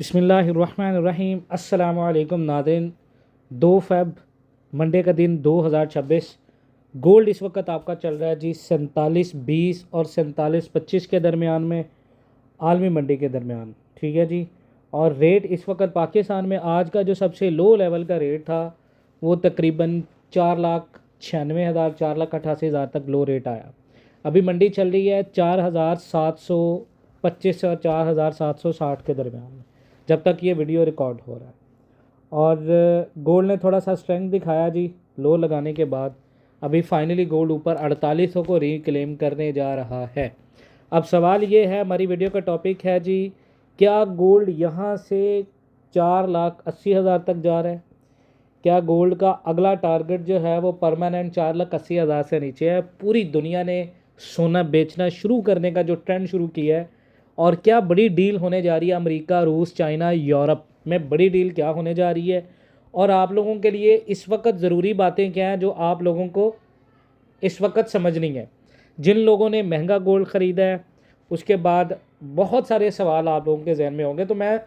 बिस्मिल्लाहिर्रहमानिर्रहीम। अस्सलामु अलैकुम नाज़रीन। 2 फ़ेब मंडे का दिन 2026। गोल्ड इस वक्त आपका चल रहा है जी 47.20 और 47.25 के दरमियान में, आलमी मंडी के दरमियान। ठीक है जी। और रेट इस वक्त पाकिस्तान में आज का जो सबसे लो लेवल का रेट था वो तकरीबन 4,96,000 4,88,000 तक लो रेट आया। अभी मंडी चल रही है 4,725 और 4,760 के दरमियान में जब तक ये वीडियो रिकॉर्ड हो रहा है। और गोल्ड ने थोड़ा सा स्ट्रेंथ दिखाया जी लो लगाने के बाद। अभी फाइनली गोल्ड ऊपर 4800 को रिक्लेम करने जा रहा है। अब सवाल ये है, हमारी वीडियो का टॉपिक है जी, क्या गोल्ड यहाँ से 4,80,000 तक जा रहा है? क्या गोल्ड का अगला टारगेट जो है वो परमानेंट 4,80,000 से नीचे है? पूरी दुनिया ने सोना बेचना शुरू करने का जो ट्रेंड शुरू किया है, और क्या बड़ी डील होने जा रही है अमेरिका, रूस, चाइना, यूरोप में बड़ी डील क्या होने जा रही है? और आप लोगों के लिए इस वक्त ज़रूरी बातें क्या हैं जो आप लोगों को इस वक्त समझनी है? जिन लोगों ने महंगा गोल्ड ख़रीदा है उसके बाद बहुत सारे सवाल आप लोगों के जहन में होंगे, तो मैं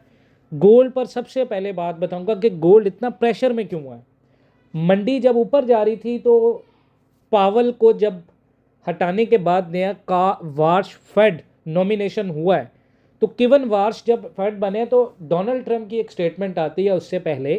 गोल्ड पर सबसे पहले बात बताऊंगा कि गोल्ड इतना प्रेशर में क्यों है। मंडी जब ऊपर जा रही थी तो पावल को जब हटाने के बाद नया का वार्श फेड नॉमिनेशन हुआ है, तो किवन वार्श जब फेड बने तो डोनाल्ड ट्रंप की एक स्टेटमेंट आती है उससे पहले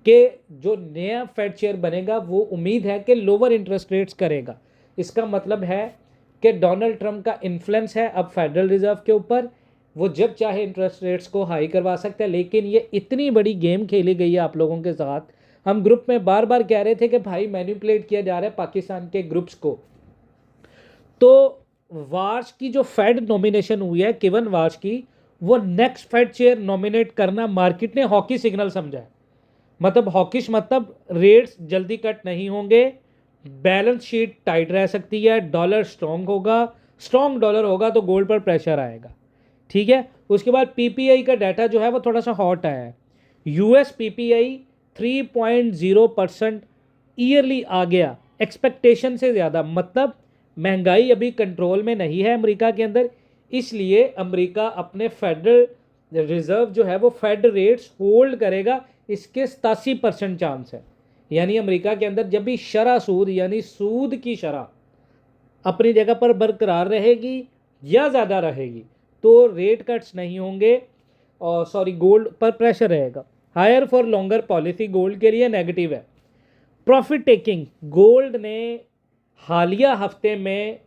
कि जो नया फेड चेयर बनेगा वो उम्मीद है कि लोअर इंटरेस्ट रेट्स करेगा। इसका मतलब है कि डोनाल्ड ट्रंप का इन्फ्लुएंस है अब फेडरल रिजर्व के ऊपर, वो जब चाहे इंटरेस्ट रेट्स को हाई करवा सकते हैं। लेकिन ये इतनी बड़ी गेम खेली गई है आप लोगों के साथ। हम ग्रुप में बार बार कह रहे थे कि भाई मैनिपुलेट किया जा रहा है पाकिस्तान के ग्रुप्स को। तो वार्श की जो फेड नॉमिनेशन हुई है किवन वार्श की, वो नेक्स्ट फेड चेयर नॉमिनेट करना मार्केट ने हॉकी सिग्नल समझा है। मतलब हॉकिश मतलब रेट्स जल्दी कट नहीं होंगे, बैलेंस शीट टाइट रह सकती है, डॉलर स्ट्रांग होगा, स्ट्रांग डॉलर होगा तो गोल्ड पर प्रेशर आएगा। ठीक है। उसके बाद पीपीआई का डाटा जो है वो थोड़ा सा हॉट आया है। यूएस पीपीआई 3.0% ईयरली आ गया, एक्सपेक्टेशन से ज़्यादा। मतलब महंगाई अभी कंट्रोल में नहीं है अमेरिका के अंदर, इसलिए अमेरिका अपने फेडरल रिजर्व जो है वो फेड रेट्स होल्ड करेगा, इसके 87% चांस है। यानी अमेरिका के अंदर जब भी शरह सूद यानी सूद की शरह अपनी जगह पर बरकरार रहेगी या ज़्यादा रहेगी तो रेट कट्स नहीं होंगे, और गोल्ड पर प्रेशर रहेगा। Higher for longer policy gold के लिए नेगेटिव है। प्रॉफिट टेकिंग, गोल्ड ने हालिया हफ्ते में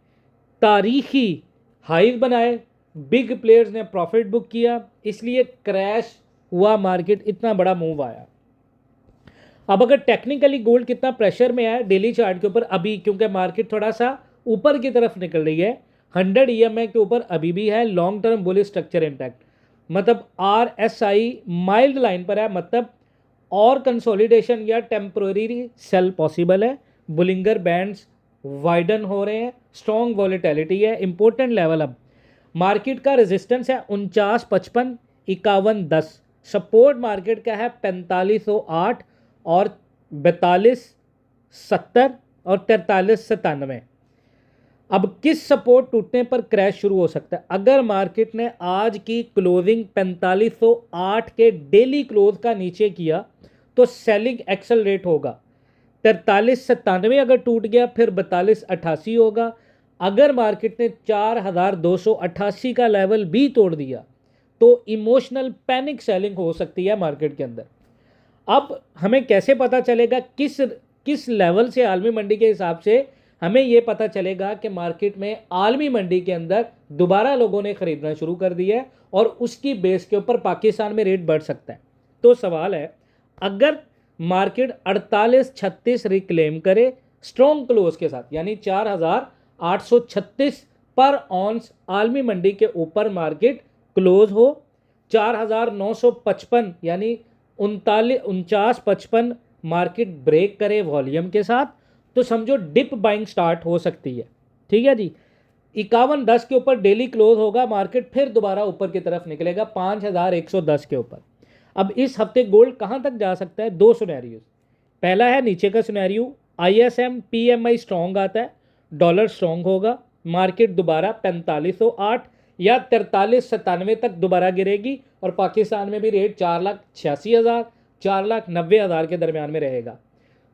तारीखी हाईज बनाए, बिग प्लेयर्स ने प्रॉफिट बुक किया, इसलिए क्रैश हुआ मार्केट, इतना बड़ा मूव आया। अब अगर टेक्निकली गोल्ड कितना प्रेशर में है डेली चार्ट के ऊपर अभी, क्योंकि मार्केट थोड़ा सा ऊपर की तरफ निकल रही है, 100 ईएमए के ऊपर अभी भी है long term bullish structure intact. मतलब आरएसआई माइल्ड लाइन पर है, मतलब और कंसोलिडेशन या टेम्पररी सेल पॉसिबल है। बुलिंगर बैंड्स वाइडन हो रहे हैं, स्ट्रॉन्ग वॉलेटिलिटी है। इंपॉर्टेंट लेवल अब मार्केट का रेजिस्टेंस है 49.55, 51.10। सपोर्ट मार्केट का है 4508 और 4270 और 4397। अब किस सपोर्ट टूटने पर क्रैश शुरू हो सकता है? अगर मार्केट ने आज की क्लोजिंग 4508 के डेली क्लोज का नीचे किया तो सेलिंग एक्सेलरेट होगा। 4397 अगर टूट गया फिर 4288 होगा। अगर मार्केट ने 4288 का लेवल भी तोड़ दिया तो इमोशनल पैनिक सेलिंग हो सकती है मार्केट के अंदर। अब हमें कैसे पता चलेगा किस किस लेवल से? आलमी मंडी के हिसाब से हमें यह पता चलेगा कि मार्केट में आलमी मंडी के अंदर दोबारा लोगों ने खरीदना शुरू कर दिया है और उसकी बेस के ऊपर पाकिस्तान में रेट बढ़ सकता है। तो सवाल है, अगर मार्केट 4836 रिक्लेम करे स्ट्रॉन्ग क्लोज के साथ, यानी 4836 पर ऑन्स आलमी मंडी के ऊपर मार्केट क्लोज हो, 4955 यानी 4955 मार्केट ब्रेक करे वॉल्यूम के साथ, तो समझो डिप बाइंग स्टार्ट हो सकती है। ठीक है जी। 5110 के ऊपर डेली क्लोज होगा, मार्केट फिर दोबारा ऊपर की तरफ निकलेगा 5110 के ऊपर। अब इस हफ्ते गोल्ड कहां तक जा सकता है? 2 सिनेरियो। पहला है नीचे का सिनेरियो, आईएसएम पीएमआई स्ट्रॉन्ग आता है, डॉलर स्ट्रॉन्ग होगा, मार्केट दोबारा 4508 या 4397 तक दोबारा गिरेगी और पाकिस्तान में भी रेट 4,86,000 4,90,000 के दरमियान में रहेगा।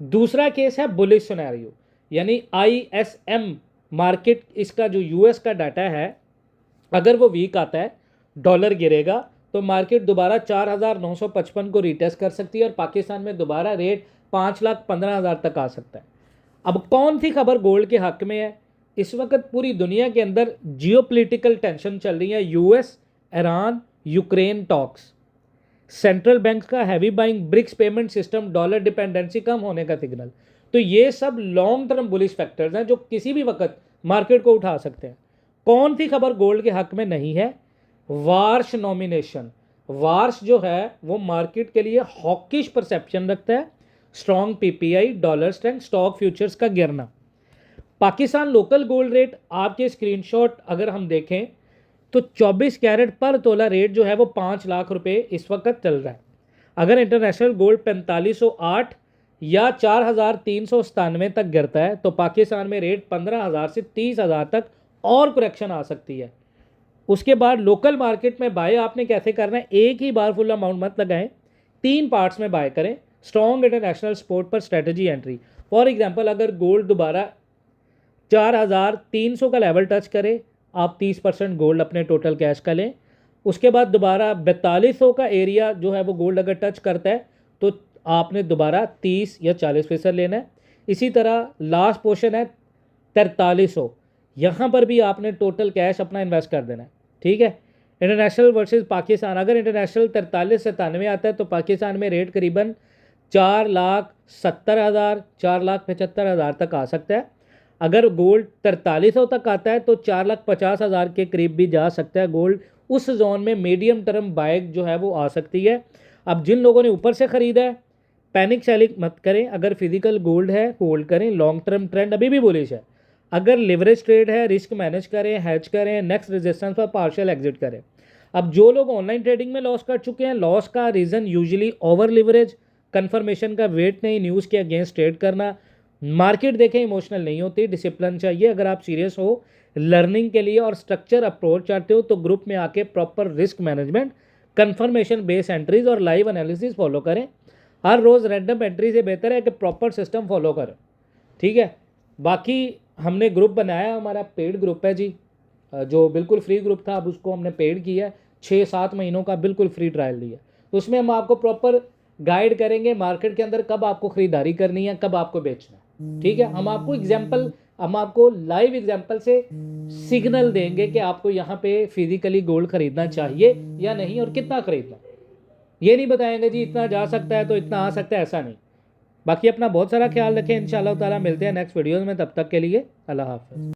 दूसरा केस है बुलिश सिनेरियो, यानी ISM मार्केट, इसका जो US का डाटा है, अगर वो वीक आता है, डॉलर गिरेगा, तो मार्केट दोबारा 4,955 को रिटेस्ट कर सकती है और पाकिस्तान में दोबारा रेट 5,15,000 तक आ सकता है। अब कौन सी खबर गोल्ड के हक में है? इस वक्त पूरी दुनिया के अंदर जियोपॉलिटिकल टेंशन चल रही है, US Iran Ukraine talks, central bank का heavy buying, BRICS payment system, dollar dependency कम होने का सिग्नल। तो ये सब लॉन्ग टर्म बुलिश फैक्टर्स हैं जो किसी भी वक्त मार्केट को उठा सकते हैं। कौन सी खबर गोल्ड के हक में नहीं है? Warsh nomination. वार्श जो है वो मार्केट के लिए हॉकिश परसेप्शन रखता है, strong PPI, dollar strength, stock futures का गिरना। पाकिस्तान लोकल गोल्ड रेट आपके स्क्रीनशॉट अगर हम देखें तो 24 कैरेट पर तोला रेट जो है वो 5 लाख रुपए इस वक्त चल रहा है। अगर इंटरनेशनल गोल्ड 4508 या 4,397 तक गिरता है तो पाकिस्तान में रेट 15,000 से 30,000 तक और करेक्शन आ सकती है। उसके बाद लोकल मार्केट में बाय आपने कैसे करना है? एक ही बार फुल अमाउंट मत लगाएं, 3 पार्ट्स में बाय करें। स्ट्रॉन्ग इंटरनेशनल सपोर्ट पर स्ट्रेटजी एंट्री। फॉर एग्जांपल, अगर गोल्ड दोबारा 4,300 का लेवल टच करे, आप 30% गोल्ड अपने टोटल कैश का लें। उसके बाद दोबारा 4200 का एरिया जो है वो गोल्ड अगर टच करता है तो आपने दोबारा 30 या 40% लेना है। इसी तरह लास्ट पोर्शन है 4300, यहाँ पर भी आपने टोटल कैश अपना इन्वेस्ट कर देना है। ठीक है। इंटरनेशनल वर्सेस पाकिस्तान, अगर इंटरनेशनल 4397 आता है तो पाकिस्तान में रेट करीबन 4,70,000 4,75,000 तक आ सकता है। अगर गोल्ड 4300 तक आता है तो 4,50,000 के करीब भी जा सकता है गोल्ड। उस जोन में मीडियम टर्म बाय जो है वो आ सकती है। अब जिन लोगों ने ऊपर से ख़रीदा है, पैनिक सेलिंग मत करें। अगर फिजिकल गोल्ड है होल्ड करें, लॉन्ग टर्म ट्रेंड अभी भी बुलिश है। अगर लिवरेज ट्रेड है, रिस्क मैनेज करें, हैज करें, नेक्स्ट रेजिस्टेंस पर पार्शियल एग्जिट करें। अब जो लोग ऑनलाइन ट्रेडिंग में लॉस कर चुके हैं, लॉस का reason usually over leverage, confirmation का वेट नहीं, न्यूज़ के अगेंस्ट ट्रेड करना। मार्केट देखें इमोशनल नहीं होती, डिसिप्लिन चाहिए। अगर आप सीरियस हो लर्निंग के लिए और स्ट्रक्चर अप्रोच चाहते हो तो ग्रुप में आके proper risk management, confirmation base entries और लाइव एनालिसिस फॉलो करें। हर रोज़ रैंडम एंट्री से बेहतर है कि प्रॉपर सिस्टम फॉलो करें। ठीक है। बाकी हमने ग्रुप बनाया, हमारा पेड ग्रुप है जी, जो बिल्कुल फ्री ग्रुप था, अब उसको हमने पेड किया है। 6-7 महीनों का बिल्कुल फ्री ट्रायल दिया। तो उसमें हम आपको प्रॉपर गाइड करेंगे मार्केट के अंदर कब आपको ख़रीदारी करनी है, कब आपको बेचना है। ठीक है। हम आपको लाइव एग्जांपल से सिग्नल देंगे कि आपको यहाँ पे फिजिकली गोल्ड खरीदना चाहिए या नहीं और कितना खरीदना। ये नहीं बताएंगे जी इतना जा सकता है तो इतना आ सकता है, ऐसा नहीं। बाकी अपना बहुत सारा ख्याल रखें। इंशाल्लाह ताला मिलते हैं नेक्स्ट वीडियोज़ में, तब तक के लिए अल्लाह हाफ़िज़।